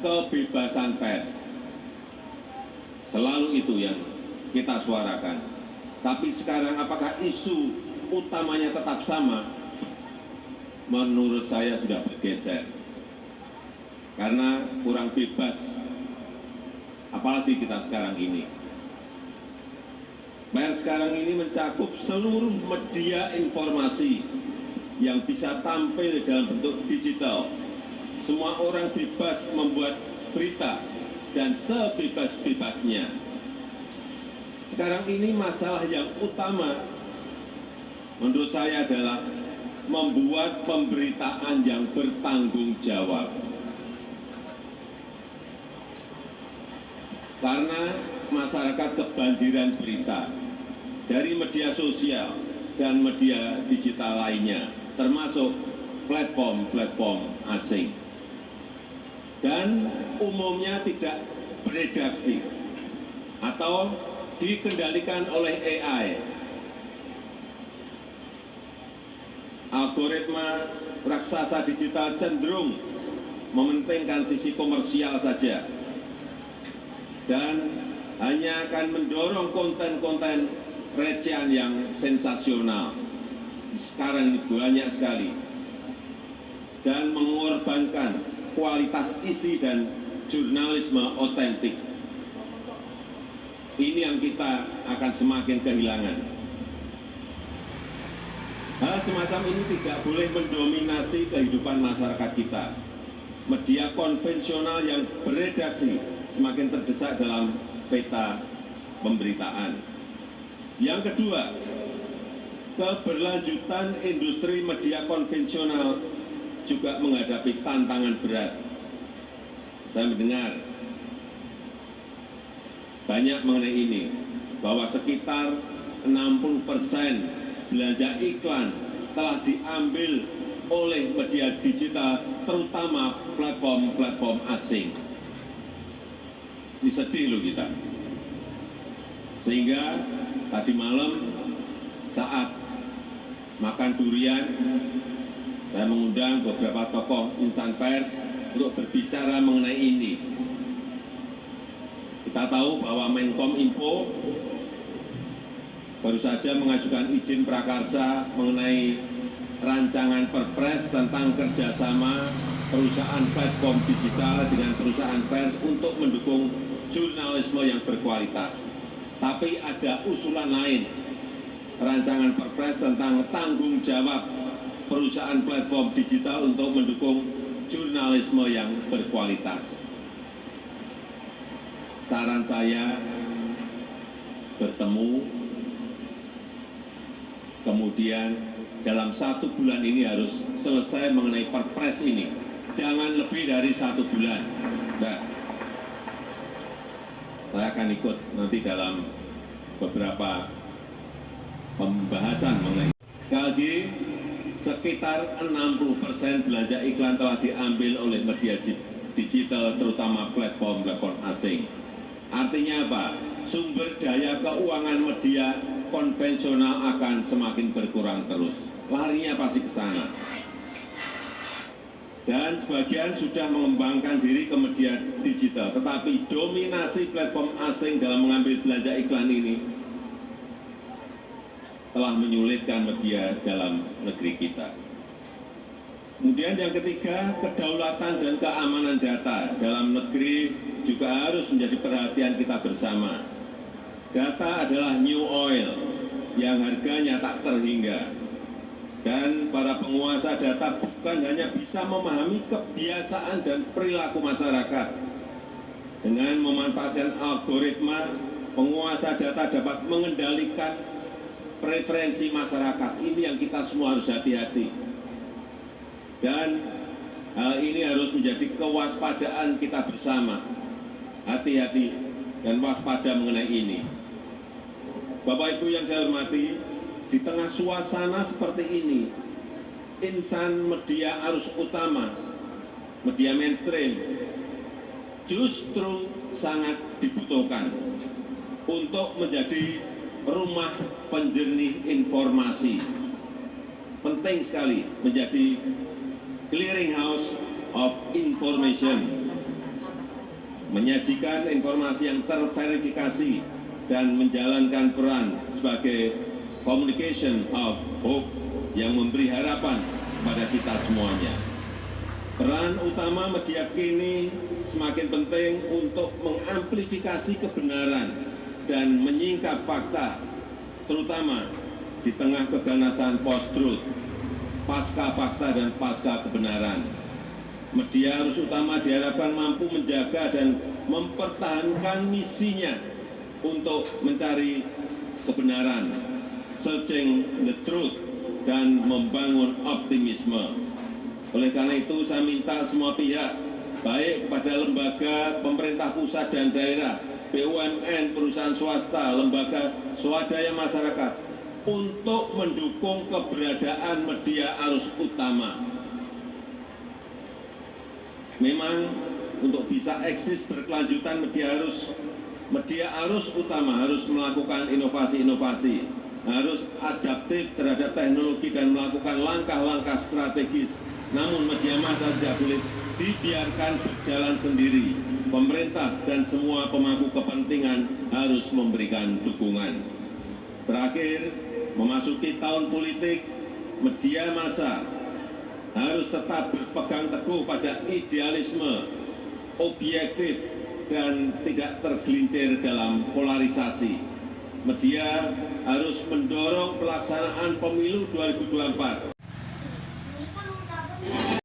kebebasan pers. Selalu itu yang kita suarakan. Tapi sekarang apakah isu utamanya tetap sama? Menurut saya sudah bergeser. Karena kurang bebas. Apalagi kita sekarang ini. Pers sekarang ini mencakup seluruh media informasi yang bisa tampil dalam bentuk digital. Semua orang bebas membuat berita dan sebebas-bebasnya. Sekarang ini masalah yang utama menurut saya adalah membuat pemberitaan yang bertanggung jawab. Karena masyarakat kebanjiran berita dari media sosial dan media digital lainnya, termasuk platform-platform asing. Dan umumnya tidak beredaksi atau dikendalikan oleh AI. Algoritma raksasa digital cenderung mementingkan sisi komersial saja dan hanya akan mendorong konten-konten recehan yang sensasional. Sekarang ini banyak sekali dan mengorbankan kualitas isi dan jurnalisme otentik. Ini yang kita akan semakin kehilangan. Hal semacam ini tidak boleh mendominasi kehidupan masyarakat kita. Media konvensional yang beredaksi semakin terdesak dalam peta pemberitaan. Yang kedua, keberlanjutan industri media konvensional juga menghadapi tantangan berat. Saya mendengar banyak mengenai ini, bahwa sekitar 60% belanja iklan telah diambil oleh media digital, terutama platform-platform asing. Ini sedih loh kita. Sehingga tadi malam saat makan durian, saya mengundang beberapa tokoh insan pers untuk berbicara mengenai ini. Kita tahu bahwa Menkominfo baru saja mengajukan izin prakarsa mengenai rancangan perpres tentang kerjasama perusahaan platform digital dengan perusahaan pers untuk mendukung jurnalisme yang berkualitas. Tapi ada usulan lain, rancangan perpres tentang tanggung jawab perusahaan platform digital untuk mendukung jurnalisme yang berkualitas. Saran saya, bertemu, kemudian dalam 1 bulan ini harus selesai mengenai perpres ini. Jangan lebih dari 1 bulan. Nah, saya akan ikut nanti dalam beberapa pembahasan mengenai. Sekali lagi, sekitar 60% belanja iklan telah diambil oleh media digital, terutama platform-platform asing. Artinya apa? Sumber daya keuangan media konvensional akan semakin berkurang terus. Larinya pasti ke sana. Dan sebagian sudah mengembangkan diri ke media digital, tetapi dominasi platform asing dalam mengambil belanja iklan ini telah menyulitkan media dalam negeri kita. Kemudian yang ketiga, kedaulatan dan keamanan data dalam negeri juga harus menjadi perhatian kita bersama. Data adalah new oil yang harganya tak terhingga. Dan para penguasa data bukan hanya bisa memahami kebiasaan dan perilaku masyarakat. Dengan memanfaatkan algoritma, penguasa data dapat mengendalikan preferensi masyarakat. Ini yang kita semua harus hati-hati. Dan hal ini harus menjadi kewaspadaan kita bersama. Hati-hati dan waspada mengenai ini. Bapak Ibu yang saya hormati, di tengah suasana seperti ini, insan media arus utama, media mainstream, justru sangat dibutuhkan untuk menjadi rumah penjernih informasi. Penting sekali menjadi clearing house of information. menyajikan informasi yang terverifikasi dan menjalankan peran sebagai communication of hope yang memberi harapan pada kita semuanya. Peran utama media kini semakin penting untuk mengamplifikasi kebenaran dan menyingkap fakta, terutama di tengah keganasan post-truth, pasca fakta dan pasca kebenaran. Media arus utama diharapkan mampu menjaga dan mempertahankan misinya untuk mencari kebenaran, searching the truth, dan membangun optimisme. Oleh karena itu, saya minta semua pihak, baik kepada lembaga pemerintah pusat dan daerah, BUMN, perusahaan swasta, lembaga swadaya masyarakat, untuk mendukung keberadaan media arus utama. Memang untuk bisa eksis berkelanjutan media arus utama harus melakukan inovasi-inovasi, harus adaptif terhadap teknologi dan melakukan langkah-langkah strategis. Namun media massa tidak boleh dibiarkan berjalan sendiri. Pemerintah dan semua pemangku kepentingan harus memberikan dukungan. Terakhir, memasuki tahun politik, media massa harus tetap berpegang teguh pada idealisme, objektif, dan tidak tergelincir dalam polarisasi. Media harus mendorong pelaksanaan pemilu 2024.